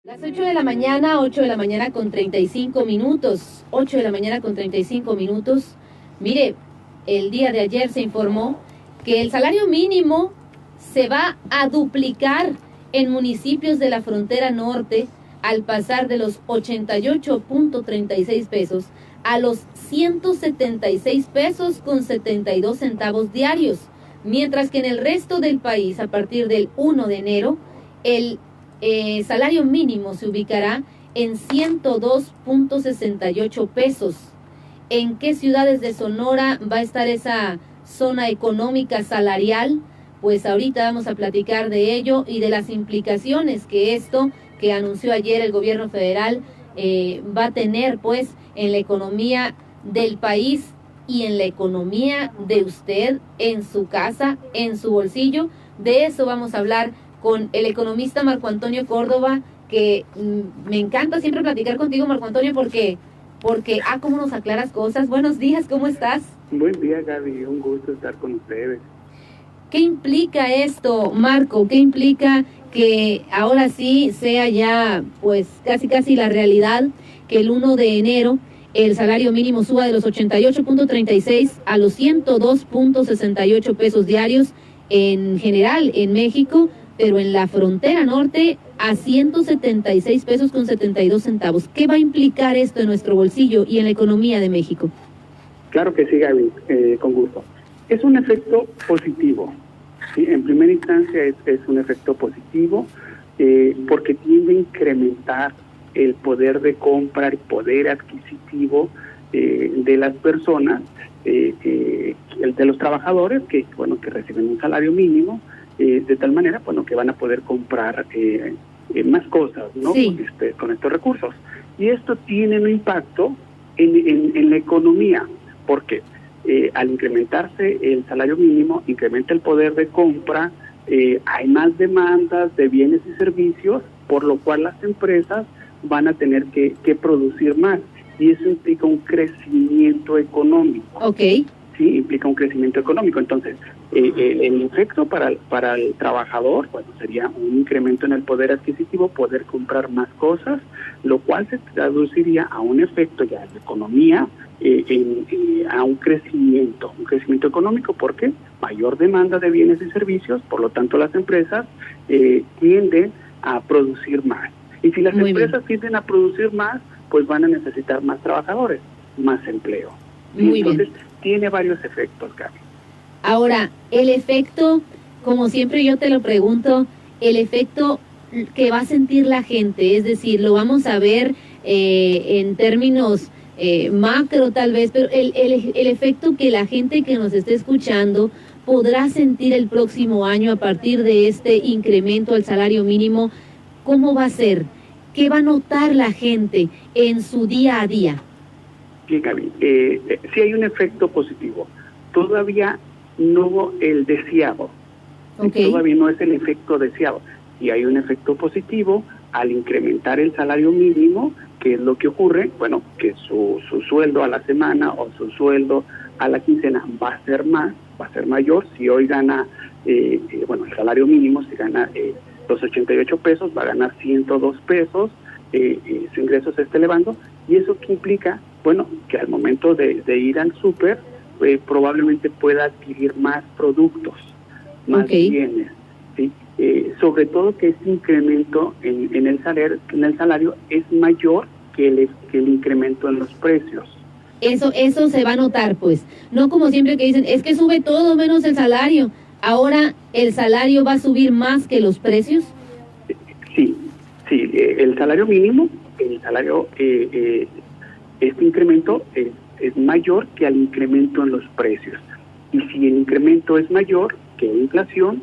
Las 8 de la mañana, 8 de la mañana con 35 minutos, 8 de la mañana con 35 minutos. Mire, el día de ayer se informó que el salario mínimo se va a duplicar en municipios de la frontera norte al pasar de los 88.36 pesos a los 176 pesos con 72 centavos diarios, mientras que en el resto del país, a partir del 1 de enero, el salario mínimo se ubicará en 102.68 pesos. ¿En qué ciudades de Sonora va a estar esa zona económica salarial? Pues ahorita vamos a platicar de ello y de las implicaciones que esto que anunció ayer el gobierno federal va a tener pues en la economía del país y en la economía de usted, en su casa, en su bolsillo. De eso vamos a hablar con el economista Marco Antonio Córdoba, que me encanta siempre platicar contigo, Marco Antonio, porque cómo nos aclaras cosas. Buenos días, ¿cómo estás? Buen día, Gaby, un gusto estar con ustedes. ¿Qué implica esto, Marco? ¿Qué implica que ahora sí sea ya, pues, casi la realidad, que el 1 de enero el salario mínimo suba de los 88.36 a los 102.68 pesos diarios en general en México, pero en la frontera norte a 176 pesos con 72 centavos. ¿Qué va a implicar esto en nuestro bolsillo y en la economía de México? Claro que sí, Gaby, con gusto. Es un efecto positivo, ¿sí? En primera instancia es un efecto positivo porque tiende a incrementar el poder de compra, el poder adquisitivo de las personas, el de los trabajadores que reciben un salario mínimo, de tal manera que van a poder comprar más cosas, ¿no? Sí. Con estos recursos. Y esto tiene un impacto en la economía, porque al incrementarse el salario mínimo, incrementa el poder de compra, hay más demandas de bienes y servicios, por lo cual las empresas van a tener que producir más, y eso implica un crecimiento económico. Okay. Sí, implica un crecimiento económico. Entonces, el efecto para el trabajador, sería un incremento en el poder adquisitivo, poder comprar más cosas, lo cual se traduciría a un efecto ya en la economía, a un crecimiento económico, porque mayor demanda de bienes y servicios, por lo tanto las empresas tienden a producir más. Y si las empresas tienden a producir más, pues van a necesitar más trabajadores, más empleo. Muy Entonces, bien. Tiene varios efectos, Gaby. Ahora, el efecto, como siempre yo te lo pregunto, el efecto que va a sentir la gente, es decir, lo vamos a ver en términos macro tal vez, pero el efecto que la gente que nos esté escuchando podrá sentir el próximo año a partir de este incremento al salario mínimo, ¿cómo va a ser? ¿Qué va a notar la gente en su día a día? Bien, Gaby, sí hay un efecto positivo. Todavía no el deseado. Okay. Todavía no es el efecto deseado. Y hay un efecto positivo al incrementar el salario mínimo, que es lo que ocurre, que su sueldo a la semana o su sueldo a la quincena va a ser mayor. Si hoy gana, el salario mínimo, si gana los 88 pesos, va a ganar 102 pesos, su ingreso se está elevando, y eso que implica, que al momento de ir al súper, probablemente pueda adquirir más productos, más bienes, ¿sí? Sobre todo que ese incremento en el salario es mayor que el incremento en los precios. Eso se va a notar, pues. No como siempre que dicen, es que sube todo menos el salario. Ahora, ¿el salario va a subir más que los precios? Sí, el salario mínimo, este incremento es mayor que el incremento en los precios. Y si el incremento es mayor que la inflación,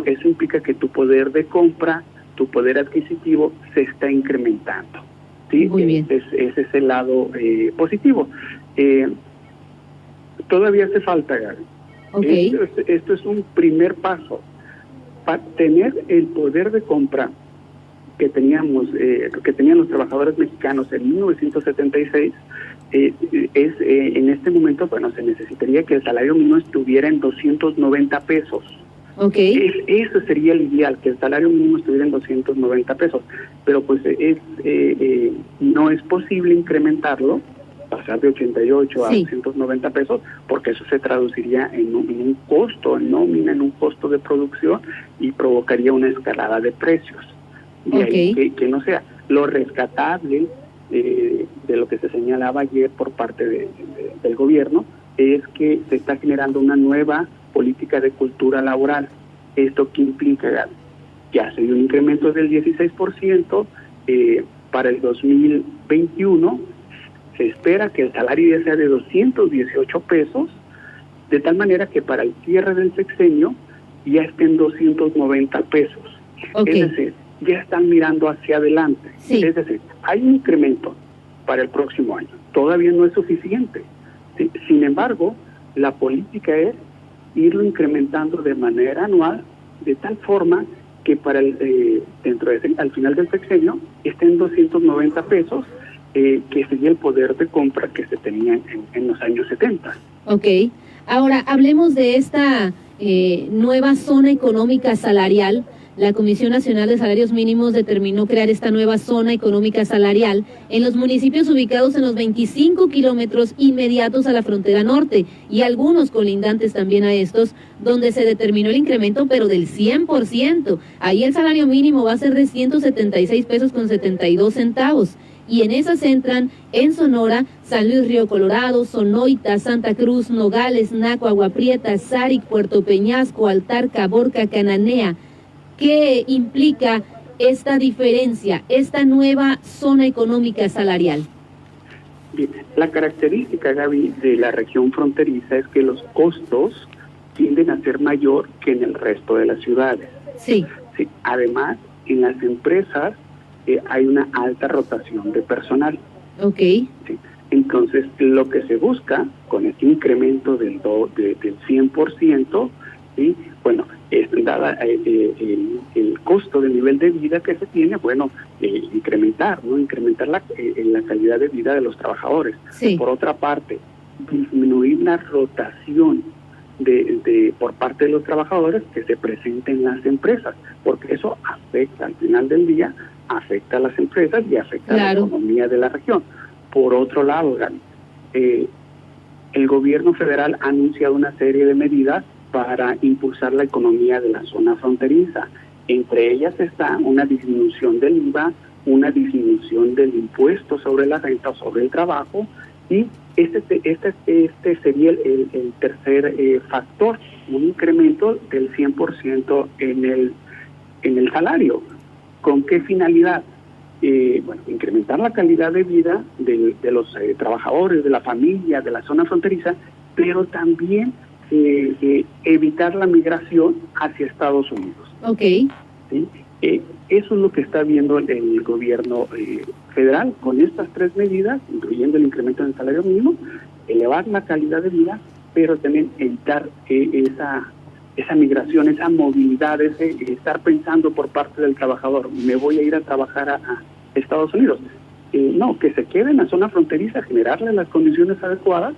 eso implica que tu poder de compra, tu poder adquisitivo se está incrementando. ¿Sí? Muy bien. Ese es el lado positivo. Todavía hace falta, Gaby. Okay. Esto es un primer paso. Para tener el poder de compra que tenían los trabajadores mexicanos en 1976, en este momento, se necesitaría que el salario mínimo estuviera en 290 pesos. Eso sería el ideal, que el salario mínimo estuviera en 290 pesos, pero pues no es posible incrementarlo, pasar de 88 a 290 pesos, porque eso se traduciría en un costo, en nómina, en un costo de producción y provocaría una escalada de precios. De ahí que no sea lo rescatable de lo que se señalaba ayer por parte del gobierno, es que se está generando una nueva política de cultura laboral. ¿Esto qué implica? Ya se dio un incremento del 16%, para el 2021 se espera que el salario ya sea de 218 pesos, de tal manera que para el cierre del sexenio ya estén 290 pesos. Es decir, ya están mirando hacia adelante. Es decir, hay un incremento para el próximo año. Todavía no es suficiente. ¿Sí? Sin embargo, la política es irlo incrementando de manera anual, de tal forma que para al final del sexenio estén 290 pesos, que sería el poder de compra que se tenía en los años 70. Ahora hablemos de esta nueva zona económica salarial. La Comisión Nacional de Salarios Mínimos determinó crear esta nueva zona económica salarial en los municipios ubicados en los 25 kilómetros inmediatos a la frontera norte y algunos colindantes también a estos, donde se determinó el incremento pero del 100%. Ahí el salario mínimo va a ser de 176 pesos con 72 centavos. Y en esas entran en Sonora, San Luis Río Colorado, Sonoita, Santa Cruz, Nogales, Naco, Agua Prieta, Sáric, Puerto Peñasco, Altar, Caborca, Cananea. ¿Qué implica esta diferencia, esta nueva zona económica salarial? Bien, la característica, Gaby, de la región fronteriza es que los costos tienden a ser mayor que en el resto de las ciudades. Sí. Además, en las empresas hay una alta rotación de personal. Sí. Entonces, lo que se busca con este incremento del 100%, ¿sí? Bueno, dada el costo del nivel de vida que se tiene, incrementar la calidad de vida de los trabajadores. Por otra parte, disminuir la rotación por parte de los trabajadores que se presenten en las empresas, porque eso afecta, al final del día, afecta a las empresas y afecta a la economía de la región. Por otro lado, el gobierno federal ha anunciado una serie de medidas para impulsar la economía de la zona fronteriza. Entre ellas está una disminución del IVA, una disminución del impuesto sobre la renta o sobre el trabajo, y este sería el tercer factor, un incremento del 100% en el salario. ¿Con qué finalidad? Incrementar la calidad de vida de los trabajadores, de la familia, de la zona fronteriza, pero también evitar la migración hacia Estados Unidos. ¿Sí? Eso es lo que está viendo el gobierno federal con estas tres medidas, incluyendo el incremento del salario mínimo, elevar la calidad de vida, pero también evitar esa migración, esa movilidad, estar pensando por parte del trabajador, me voy a ir a trabajar a Estados Unidos. No, que se quede en la zona fronteriza, generarle las condiciones adecuadas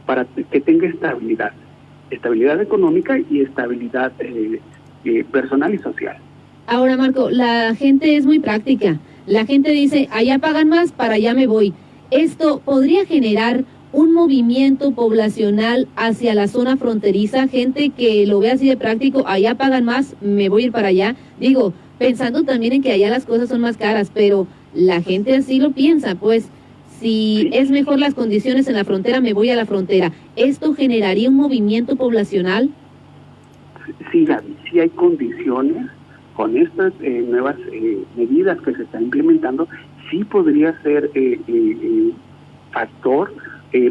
para que tenga estabilidad económica y estabilidad personal y social. Ahora, Marco, la gente es muy práctica. La gente dice, allá pagan más, para allá me voy. ¿Esto podría generar un movimiento poblacional hacia la zona fronteriza? Gente que lo ve así de práctico, allá pagan más, me voy a ir para allá. Digo, pensando también en que allá las cosas son más caras, pero la gente así lo piensa, pues, si es mejor las condiciones en la frontera, me voy a la frontera. ¿Esto generaría un movimiento poblacional? Sí, Gaby, sí hay condiciones. Con estas nuevas medidas que se están implementando, sí podría ser factor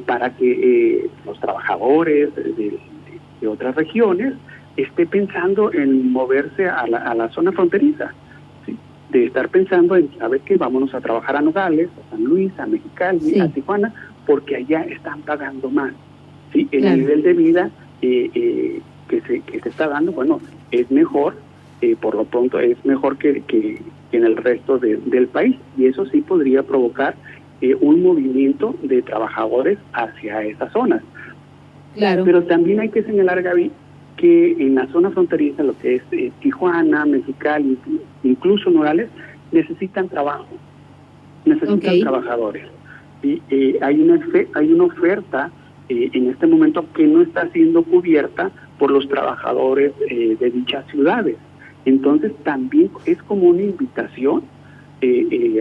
para que los trabajadores de otras regiones esté pensando en moverse a la zona fronteriza, ¿sí? De estar pensando en, ¿sabes qué? Vámonos a trabajar a Nogales, a San Luis, a Mexicali, a Tijuana, porque allá están pagando más, ¿sí? El nivel de vida que se está dando, es mejor. Por lo pronto es mejor que en el resto del país, y eso sí podría provocar un movimiento de trabajadores hacia esas zonas. Claro. Pero también hay que señalar, Gaby, que en la zona fronteriza, lo que es Tijuana, Mexicali, incluso Nogales, necesitan trabajo, necesitan trabajadores. Y hay una oferta en este momento que no está siendo cubierta por los trabajadores de dichas ciudades. Entonces también es como una invitación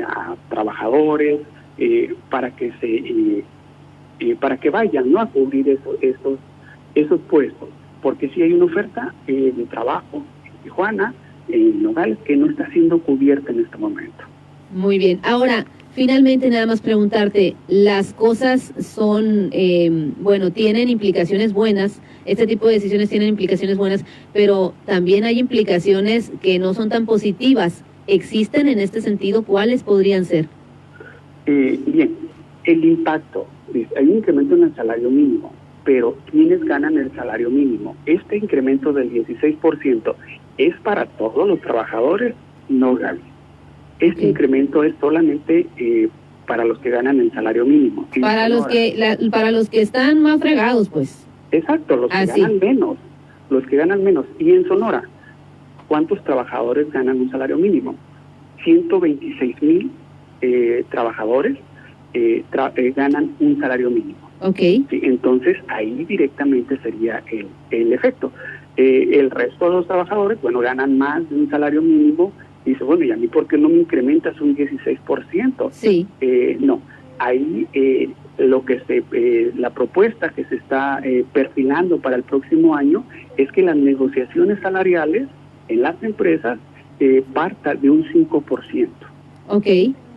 a trabajadores para que vayan, ¿no?, a cubrir esos puestos, porque sí hay una oferta de trabajo en Tijuana, en Nogales, que no está siendo cubierta en este momento. Muy bien. Ahora, finalmente, nada más preguntarte, las cosas son, tienen implicaciones buenas, este tipo de decisiones tienen implicaciones buenas, pero también hay implicaciones que no son tan positivas. ¿Existen en este sentido? ¿Cuáles podrían ser? Bien, el impacto, hay un incremento en el salario mínimo, pero ¿quiénes ganan el salario mínimo? Este incremento del 16% es para todos los trabajadores, no, Gaby. Este incremento es solamente para los que ganan el salario mínimo. Para los que están más fregados, pues. Exacto, los que ganan menos. Y en Sonora, ¿cuántos trabajadores ganan un salario mínimo? 126,000 trabajadores ganan un salario mínimo. Okay. Sí, entonces ahí directamente sería el efecto. El resto de los trabajadores, ganan más de un salario mínimo. Dice, ¿y a mí por qué no me incrementas un 16%? Sí. No, ahí la propuesta que se está perfilando para el próximo año es que las negociaciones salariales en las empresas partan de un 5%. Ok.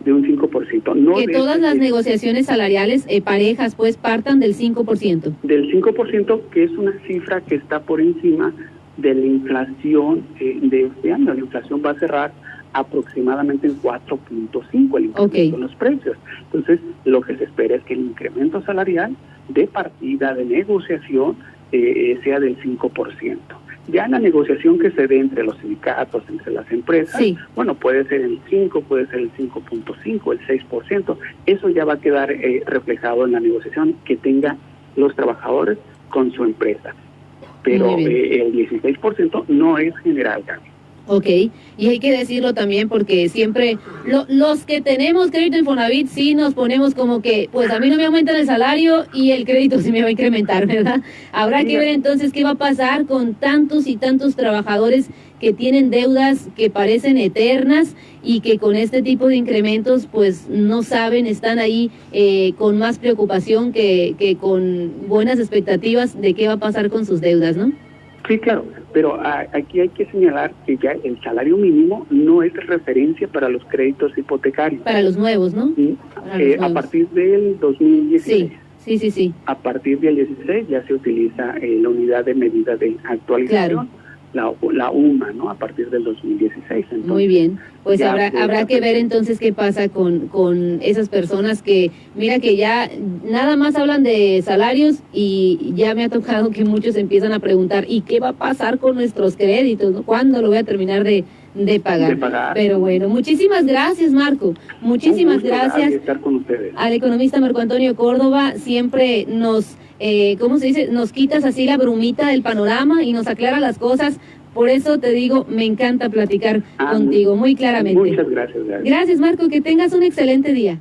De un 5%. No que todas las negociaciones salariales parejas, pues, partan del 5%. Del 5%, que es una cifra que está por encima de la inflación de este año. La inflación va a cerrar aproximadamente en 4.5 el incremento en los precios. Entonces, lo que se espera es que el incremento salarial de partida de negociación sea del 5%. Ya en la negociación que se dé entre los sindicatos, entre las empresas, puede ser el 5, puede ser el 5.5, el 6%. Eso ya va a quedar reflejado en la negociación que tenga los trabajadores con su empresa. Pero el 16% no es general, Gaby. Ok, y hay que decirlo también porque siempre los que tenemos crédito en Infonavit sí nos ponemos como que, pues a mí no me aumentan el salario y el crédito sí me va a incrementar, ¿verdad? Habrá que ver entonces qué va a pasar con tantos y tantos trabajadores que tienen deudas que parecen eternas y que con este tipo de incrementos pues no saben, están ahí con más preocupación que con buenas expectativas de qué va a pasar con sus deudas, ¿no? Sí, claro, pero aquí hay que señalar que ya el salario mínimo no es referencia para los créditos hipotecarios. Para los nuevos, ¿no? A partir del 2016. Sí. A partir del 16 ya se utiliza la unidad de medida de actualización. Claro. La UMA, ¿no? A partir del 2016. Entonces, muy bien, pues habrá que ver entonces qué pasa con esas personas que, mira que ya nada más hablan de salarios y ya me ha tocado que muchos empiezan a preguntar, ¿y qué va a pasar con nuestros créditos? ¿No? ¿Cuándo lo voy a terminar de pagar? Pero bueno, muchísimas gracias, Marco. Muchísimas gracias estar con ustedes. Al economista Marco Antonio Córdoba. Siempre nos nos quitas así la brumita del panorama y nos aclara las cosas. Por eso te digo, me encanta platicar contigo muy claramente. Muchas gracias. Gracias, Marco, que tengas un excelente día.